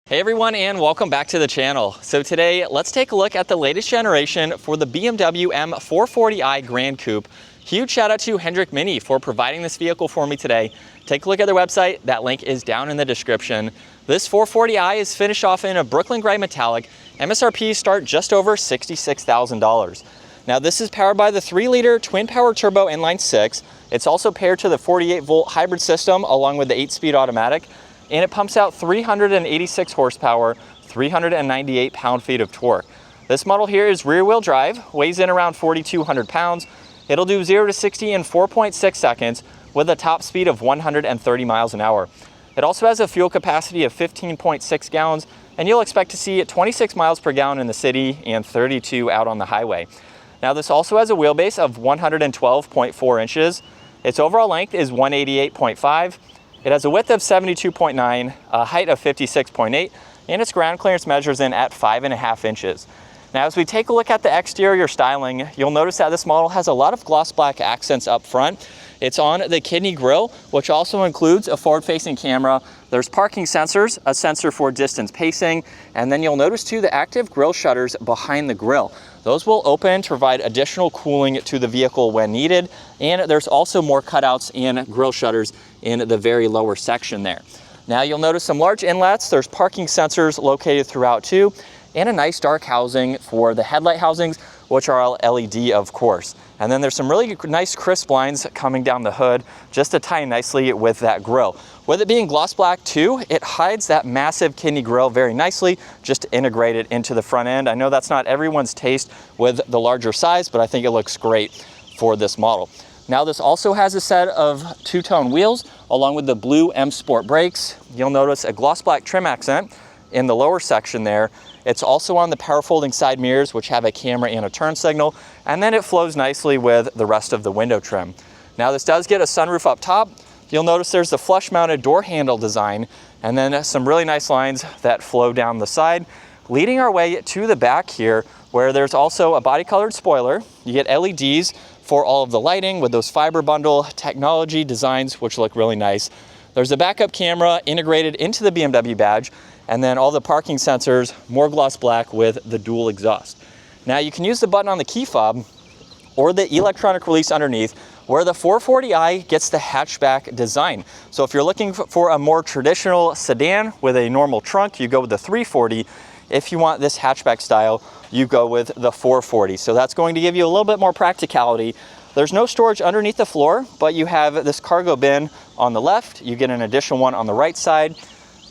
Hey everyone, and welcome back to the channel. So today, let's take a look at the latest generation for the BMW M440i Gran Coupe. Huge shout out to Hendrick Mini for providing this vehicle for me today. Take a look at their website. That link is down in the description. This 440i is finished off in a Brooklyn Gray Metallic. MSRP start just over $66,000. Now this is powered by the 3-liter twin-power turbo inline 6. It's also paired to the 48-volt hybrid system along with the 8-speed automatic. And it pumps out 386 horsepower, 398 pound-feet of torque. This model here is rear-wheel drive, weighs in around 4,200 pounds. It'll do 0 to 60 in 4.6 seconds with a top speed of 130 miles an hour. It also has a fuel capacity of 15.6 gallons, and you'll expect to see 26 miles per gallon in the city and 32 out on the highway. Now this also has a wheelbase of 112.4 inches. Its overall length is 188.5. It has a width of 72.9, a height of 56.8, and its ground clearance measures in at 5.5 inches. Now, as we take a look at the exterior styling, you'll notice that this model has a lot of gloss black accents up front. It's on the kidney grille, which also includes a forward-facing camera. There's parking sensors, a sensor for distance pacing, and then you'll notice too the active grille shutters behind the grille. Those will open to provide additional cooling to the vehicle when needed, and there's also more cutouts and grille shutters in the very lower section there. Now you'll notice some large inlets. There's parking sensors located throughout too, and a nice dark housing for the headlight housings, which are all LED of course. And then there's some really nice crisp lines coming down the hood just to tie nicely with that grille. With it being gloss black too, it hides that massive kidney grille very nicely, just to integrate it into the front end. I know that's not everyone's taste with the larger size, but I think it looks great for this model. Now this also has a set of two-tone wheels along with the blue M Sport brakes. You'll notice a gloss black trim accent in the lower section there. It's also on the power folding side mirrors, which have a camera and a turn signal, and then it flows nicely with the rest of the window trim. Now this does get a sunroof up top. You'll notice there's the flush mounted door handle design, and then some really nice lines that flow down the side, leading our way to the back here, where there's also a body colored spoiler. You get LEDs for all of the lighting with those fiber bundle technology designs, which look really nice. There's a backup camera integrated into the BMW badge, and then all the parking sensors, more gloss black with the dual exhaust. Now you can use the button on the key fob or the electronic release underneath, where the 440i gets the hatchback design. So if you're looking for a more traditional sedan with a normal trunk, you go with the 340. If you want this hatchback style, you go with the 440. So that's going to give you a little bit more practicality. There's no storage underneath the floor, but you have this cargo bin on the left. You get an additional one on the right side.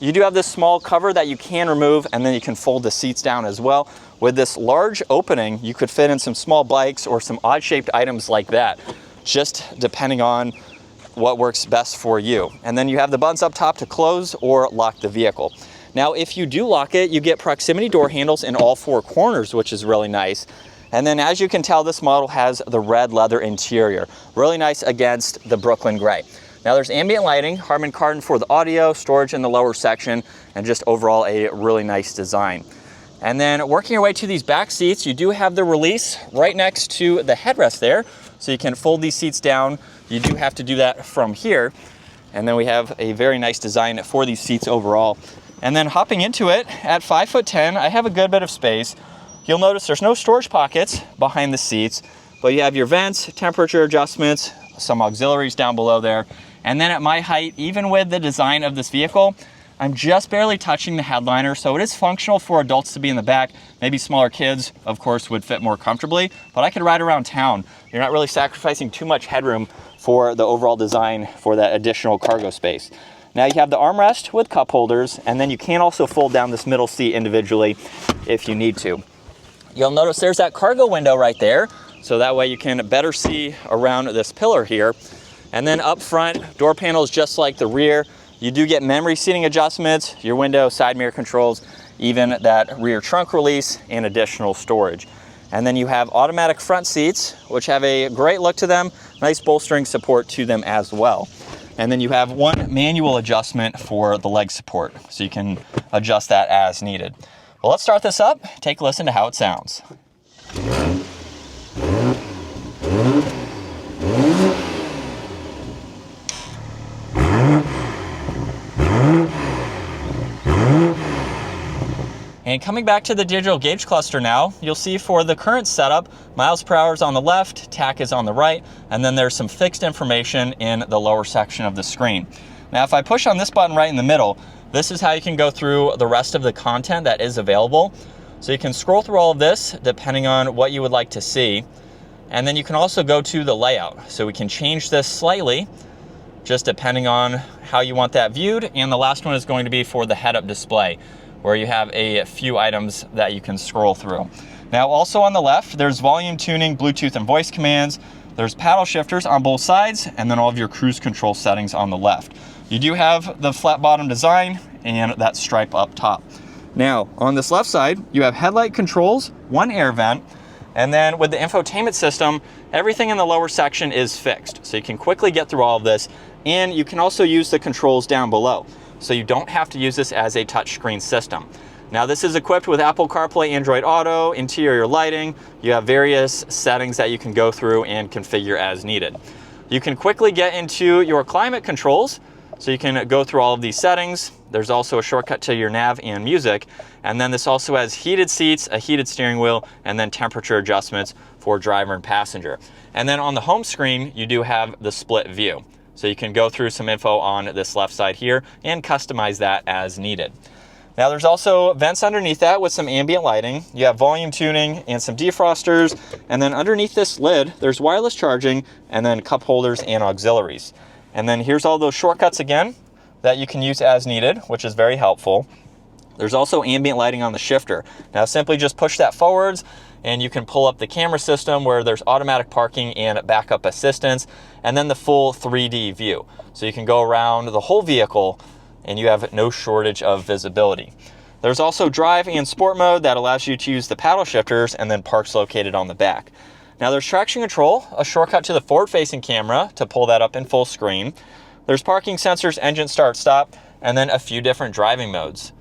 You do have this small cover that you can remove, and then you can fold the seats down as well. With this large opening, you could fit in some small bikes or some odd-shaped items like that, just depending on what works best for you. And then you have the buttons up top to close or lock the vehicle. Now, if you do lock it, you get proximity door handles in all four corners, which is really nice. And then as you can tell, this model has the red leather interior, really nice against the Brooklyn Gray. Now there's ambient lighting, Harman Kardon for the audio, storage in the lower section, and just overall a really nice design. And then working your way to these back seats, you do have the release right next to the headrest there, so you can fold these seats down. You do have to do that from here. And then we have a very nice design for these seats overall. And then hopping into it, at 5'10", I have a good bit of space. You'll notice there's no storage pockets behind the seats, but you have your vents, temperature adjustments, some auxiliaries down below there. And then at my height, even with the design of this vehicle, I'm just barely touching the headliner, so it is functional for adults to be in the back. Maybe smaller kids, of course, would fit more comfortably, but I could ride around town. You're not really sacrificing too much headroom for the overall design for that additional cargo space. Now you have the armrest with cup holders, and then you can also fold down this middle seat individually if you need to. You'll notice there's that cargo window right there, so that way you can better see around this pillar here. And then up front, door panels just like the rear. You do get memory seating adjustments, your window, side mirror controls, even that rear trunk release and additional storage. And then you have automatic front seats, which have a great look to them, nice bolstering support to them as well. And then you have one manual adjustment for the leg support, so you can adjust that as needed. Well, let's start this up, take a listen to how it sounds. And coming back to the digital gauge cluster now, you'll see for the current setup, miles per hour is on the left, tach is on the right, and then there's some fixed information in the lower section of the screen. Now, if I push on this button right in the middle, this is how you can go through the rest of the content that is available. So you can scroll through all of this depending on what you would like to see. And then you can also go to the layout. So we can change this slightly, just depending on how you want that viewed. And the last one is going to be for the head-up display, where you have a few items that you can scroll through. Now, also on the left, there's volume tuning, Bluetooth and voice commands. There's paddle shifters on both sides, and then all of your cruise control settings on the left. You do have the flat bottom design and that stripe up top. Now, on this left side, you have headlight controls, one air vent, and then with the infotainment system, everything in the lower section is fixed. So you can quickly get through all of this, and you can also use the controls down below. So you don't have to use this as a touchscreen system. Now, this is equipped with Apple CarPlay, Android Auto, interior lighting. You have various settings that you can go through and configure as needed. You can quickly get into your climate controls, so you can go through all of these settings. There's also a shortcut to your nav and music. And then this also has heated seats, a heated steering wheel, and then temperature adjustments for driver and passenger. And then on the home screen, you do have the split view. So you can go through some info on this left side here and customize that as needed. Now, there's also vents underneath that with some ambient lighting. You have volume tuning and some defrosters. And then underneath this lid, there's wireless charging and then cup holders and auxiliaries. And then here's all those shortcuts again that you can use as needed, which is very helpful. There's also ambient lighting on the shifter. Now, simply just push that forwards and you can pull up the camera system where there's automatic parking and backup assistance, and then the full 3D view. So you can go around the whole vehicle and you have no shortage of visibility. There's also drive and sport mode that allows you to use the paddle shifters, and then parks located on the back. Now, there's traction control, a shortcut to the forward-facing camera to pull that up in full screen. There's parking sensors, engine start stop, and then a few different driving modes.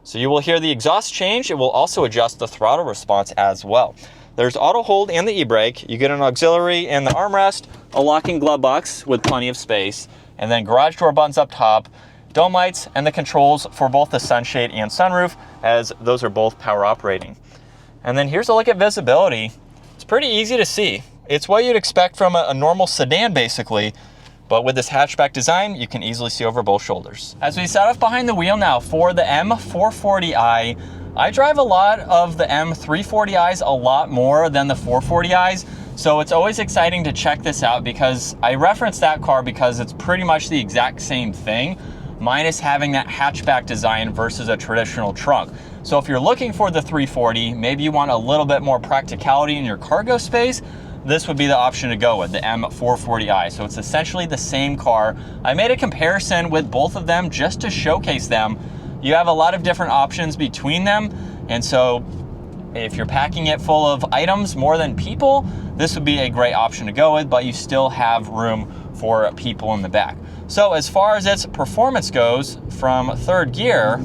So you will hear the exhaust change. It will also adjust the throttle response as well. There's auto hold and the e-brake. You get an auxiliary and the armrest, a locking glove box with plenty of space, and then garage door buttons up top, dome lights, and the controls for both the sunshade and sunroof, as those are both power operating. And then here's a look at visibility. It's pretty easy to see. It's what you'd expect from a normal sedan, basically. But with this hatchback design, you can easily see over both shoulders. As we set up behind the wheel now for the M440i, I drive a lot of the M340i's a lot more than the 440i's. So it's always exciting to check this out because I reference that car because it's pretty much the exact same thing, minus having that hatchback design versus a traditional trunk. So if you're looking for the 340, maybe you want a little bit more practicality in your cargo space, this would be the option to go with, the M440i. So it's essentially the same car. I made a comparison with both of them just to showcase them. You have a lot of different options between them. And so if you're packing it full of items more than people, this would be a great option to go with, but you still have room for people in the back. So as far as its performance goes, from third gear,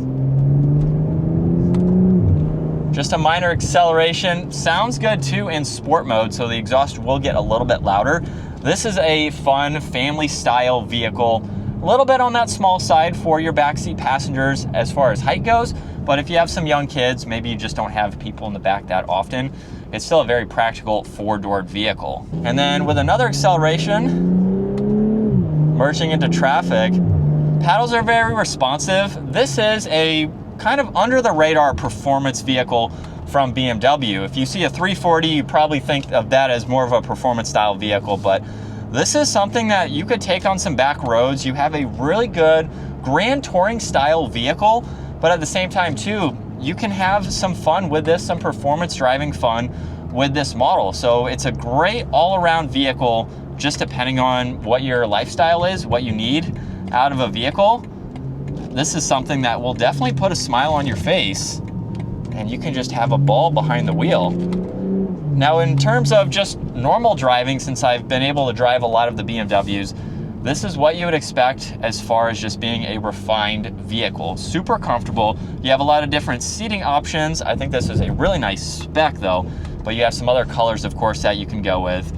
just a minor acceleration. Sounds good too in sport mode, so the exhaust will get a little bit louder. This is a fun family style vehicle. A little bit on that small side for your backseat passengers as far as height goes, but if you have some young kids, maybe you just don't have people in the back that often, it's still a very practical four-doored vehicle. And then with another acceleration, merging into traffic, paddles are very responsive. This is a kind of under the radar performance vehicle from BMW. If you see a 340, you probably think of that as more of a performance style vehicle, but this is something that you could take on some back roads. You have a really good grand touring style vehicle, but at the same time too, you can have some fun with this, some performance driving fun with this model. So it's a great all-around vehicle, just depending on what your lifestyle is, what you need out of a vehicle. This is something that will definitely put a smile on your face, and you can just have a ball behind the wheel. Now, in terms of just normal driving, since I've been able to drive a lot of the BMWs, this is what you would expect as far as just being a refined vehicle. Super comfortable. You have a lot of different seating options. I think this is a really nice spec though, but you have some other colors, of course, that you can go with.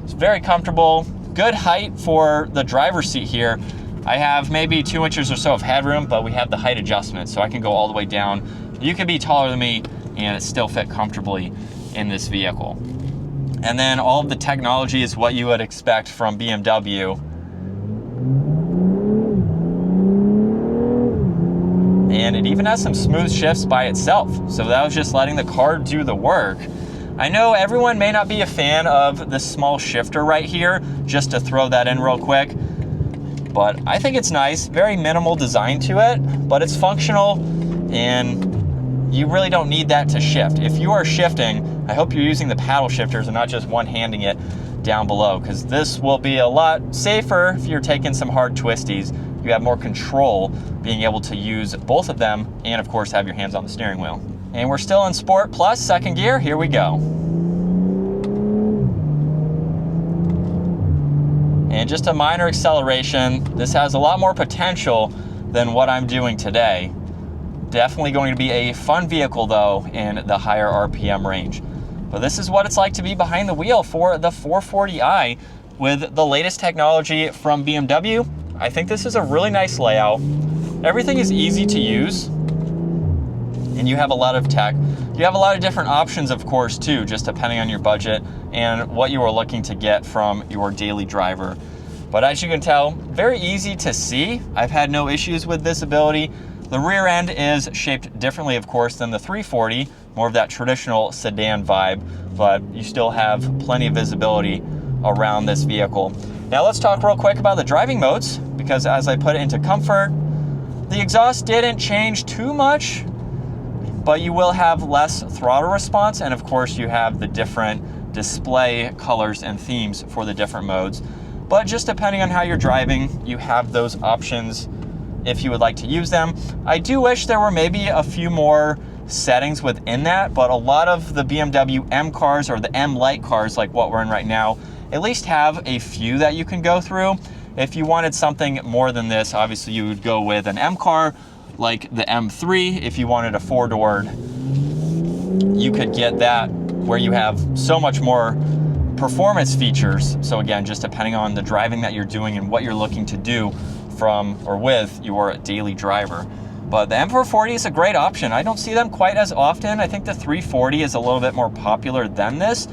It's very comfortable. Good height for the driver's seat here. I have maybe 2 inches or so of headroom, but we have the height adjustment, so I can go all the way down you could be taller than me and still fit comfortably in this vehicle. And then all of the technology is what you would expect from BMW. And it even has some smooth shifts by itself. So that was just letting the car do the work. I know everyone may not be a fan of this small shifter right here, just to throw that in real quick, but I think it's nice. Very minimal design to it, but it's functional, and you really don't need that to shift. If you are shifting, I hope you're using the paddle shifters and not just one-handing it down below, because this will be a lot safer if you're taking some hard twisties. You have more control being able to use both of them and of course have your hands on the steering wheel. And we're still in Sport Plus, second gear, here we go. And just a minor acceleration. This has a lot more potential than what I'm doing today. Definitely going to be a fun vehicle though in the higher RPM range. But this is what it's like to be behind the wheel for the 440i with the latest technology from BMW. I think this is a really nice layout. Everything is easy to use, and you have a lot of tech. You have a lot of different options, of course, too, just depending on your budget and what you are looking to get from your daily driver. But as you can tell, very easy to see. I've had no issues with visibility. The rear end is shaped differently, of course, than the 340, more of that traditional sedan vibe, but you still have plenty of visibility around this vehicle. Now let's talk real quick about the driving modes, because as I put it into comfort, the exhaust didn't change too much, but you will have less throttle response, and of course you have the different display colors and themes for the different modes. But just depending on how you're driving, you have those options if you would like to use them. I do wish there were maybe a few more settings within that, but a lot of the BMW M cars or the M Light cars like what we're in right now at least have a few that you can go through. If you wanted something more than this, obviously you would go with an M car like the M3. If you wanted a four-door, you could get that where you have so much more performance features. So again, just depending on the driving that you're doing and what you're looking to do from or with your daily driver. But the M440 is a great option. I don't see them quite as often. I think the 340 is a little bit more popular than this,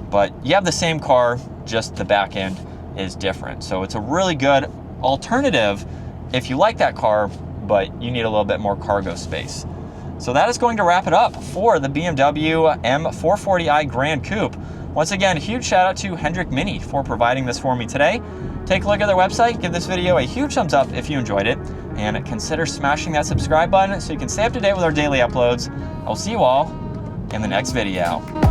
but you have the same car, just the back end is different. So it's a really good alternative if you like that car, but you need a little bit more cargo space. So that is going to wrap it up for the BMW M440i Gran Coupe. Once again, huge shout out to Hendrik Mini for providing this for me today. Take a look at their website, give this video a huge thumbs up if you enjoyed it, and consider smashing that subscribe button so you can stay up to date with our daily uploads. I'll see you all in the next video.